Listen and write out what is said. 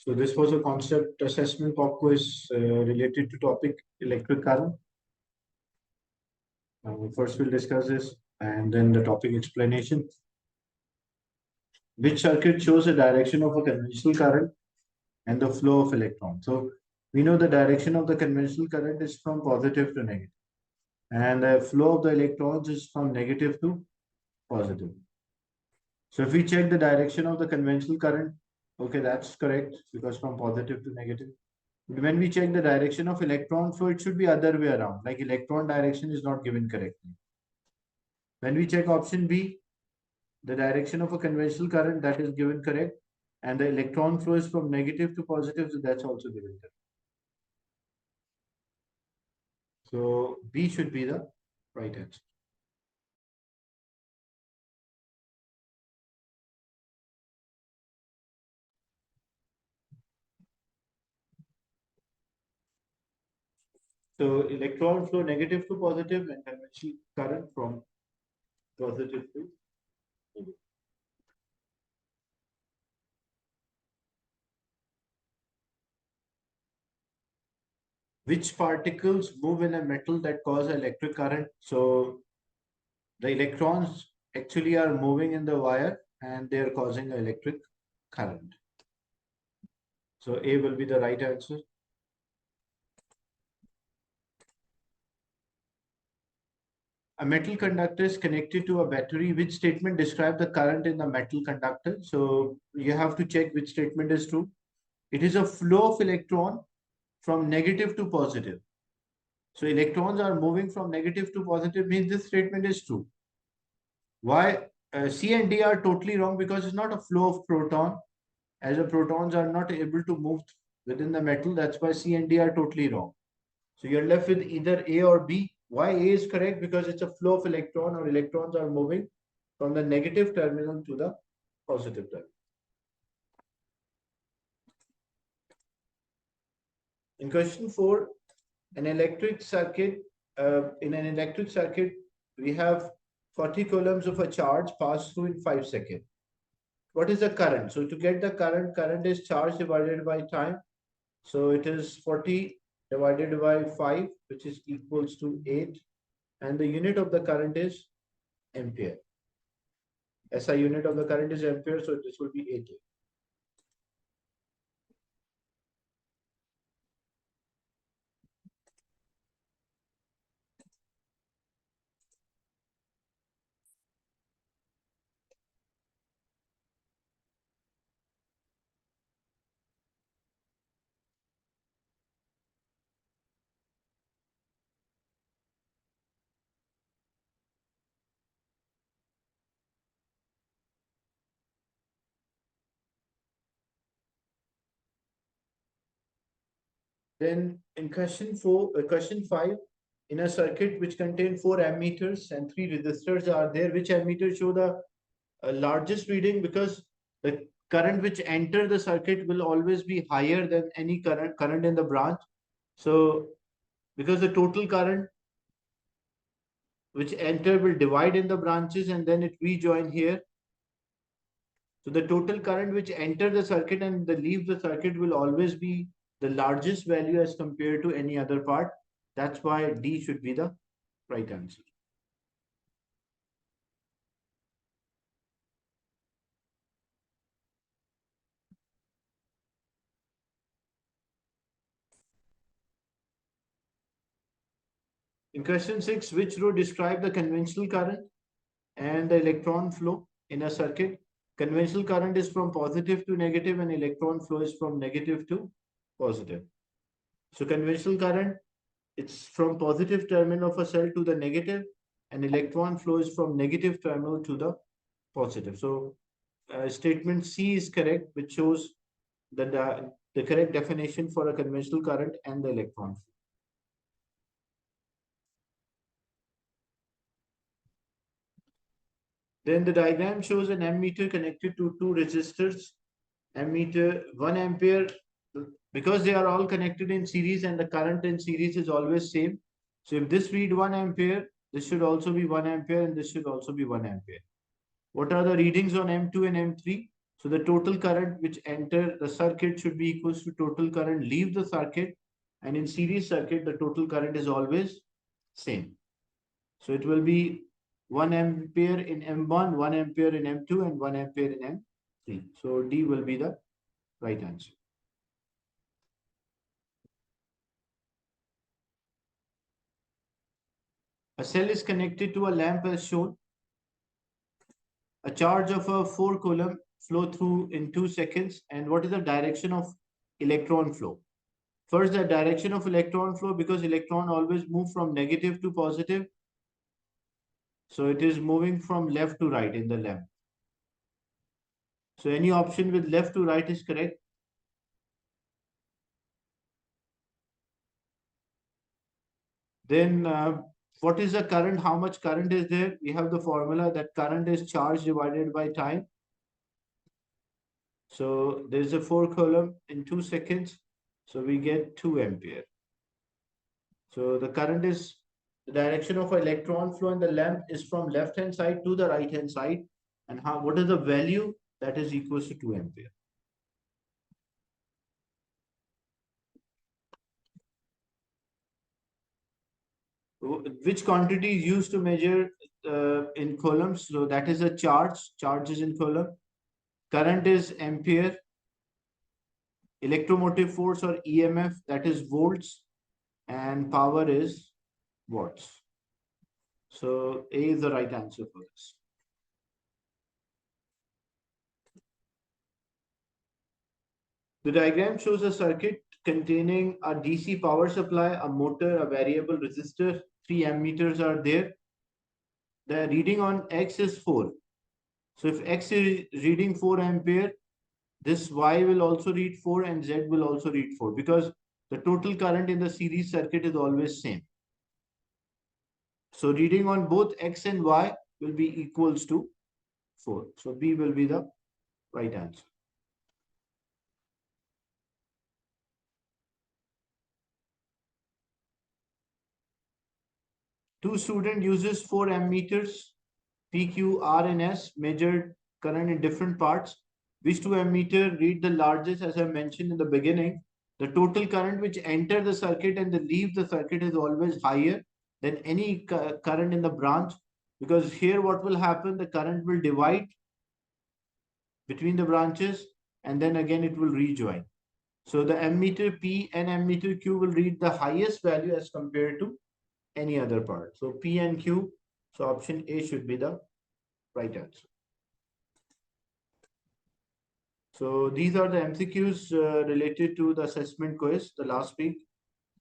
So this was a concept assessment pop quiz related to topic electric current. First we'll discuss this and then the topic explanation. Which circuit shows the direction of a conventional current and the flow of electrons? So we know the direction of the conventional current is from positive to negative, and the flow of the electrons is from negative to positive. So if we check the direction of the conventional current, okay, that's correct because from positive to negative. When we check the direction of electron flow, it should be other way around, like electron direction is not given correctly. When we check option B, the direction of a conventional current, that is given correct, and the electron flow is from negative to positive, so that's also given correct. So B should be the right answer. So electron flow negative to positive and conventional current from positive to negative. Which particles move in a metal that cause electric current? So the electrons actually are moving in the wire and they are causing an electric current. So A will be the right answer. A metal conductor is connected to a battery. Which statement describes the current in the metal conductor? So you have to check which statement is true. It is a flow of electron from negative to positive. So electrons are moving from negative to positive means this statement is true. Why? C and D are totally wrong because it's not a flow of proton, as the protons are not able to move within the metal. That's why C and D are totally wrong. So you're left with either A or B. Why A is correct? Because it's a flow of electron, or electrons are moving from the negative terminal to the positive terminal. In question 4, an electric circuit, in an electric circuit, we have 40 coulombs of a charge pass through in 5 seconds. What is the current? So to get the current is charge divided by time. So it is 40 divided by 5, which is equals to 8. And the unit of the current is ampere. SI unit of the current is ampere, so this will be 8. Then in question 5, in a circuit which contains 4 ammeters and 3 resistors are there, which ammeter show the largest reading? Because the current which enter the circuit will always be higher than any current in the branch. So because the total current which enter will divide in the branches and then it rejoin here. So the total current which enter the circuit and the leave the circuit will always be the largest value as compared to any other part. That's why D should be the right answer. In question 6, which row describe the conventional current and the electron flow in a circuit? Conventional current is from positive to negative and electron flow is from negative to positive. So conventional current, it's from positive terminal of a cell to the negative, and electron flow is from negative terminal to the positive. So statement C is correct, which shows the correct definition for a conventional current and the electron flow. Then the diagram shows an ammeter connected to 2 resistors. Ammeter 1 ampere, because they are all connected in series and the current in series is always same. So if this read 1 ampere, this should also be 1 ampere and this should also be 1 ampere. What are the readings on M2 and M3? So the total current which enter the circuit should be equals to total current leave the circuit. And in series circuit, the total current is always same. So it will be 1 ampere in M1, 1 ampere in M2, and 1 ampere in M3. So D will be the right answer. A cell is connected to a lamp as shown. A charge of a 4 coulomb flow through in 2 seconds. And what is the direction of electron flow? First, the direction of electron flow, because electron always move from negative to positive. So it is moving from left to right in the lamp. So any option with left to right is correct. Then what is the current? How much current is there? We have the formula that current is charge divided by time. So there's a 4 coulomb in 2 seconds. So we get 2 ampere. So the current is the direction of electron flow in the lamp is from left hand side to the right hand side. And what is the value? That is equals to 2 ampere. Which quantity is used to measure in coulombs? So that is a charge. Charge is in coulomb. Current is ampere. Electromotive force or EMF, that is volts. And power is watts. So A is the right answer for this. The diagram shows a circuit containing a DC power supply, a motor, a variable resistor. 3 ammeters are there. The reading on X is 4. So if X is reading 4 ampere, this Y will also read 4 and Z will also read 4, because the total current in the series circuit is always same. So reading on both X and Y will be equals to 4. So B will be the right answer. Two student uses 4 ammeters, PQ, R and S, measured current in different parts. Which 2 ammeter read the largest? As I mentioned in the beginning, the total current which enter the circuit and the leave the circuit is always higher than any current in the branch, because here what will happen, the current will divide between the branches and then again it will rejoin. So the ammeter P and ammeter Q will read the highest value as compared to any other part. So P and Q, so option A should be the right answer. So these are the MCQs related to the assessment quiz, the last week.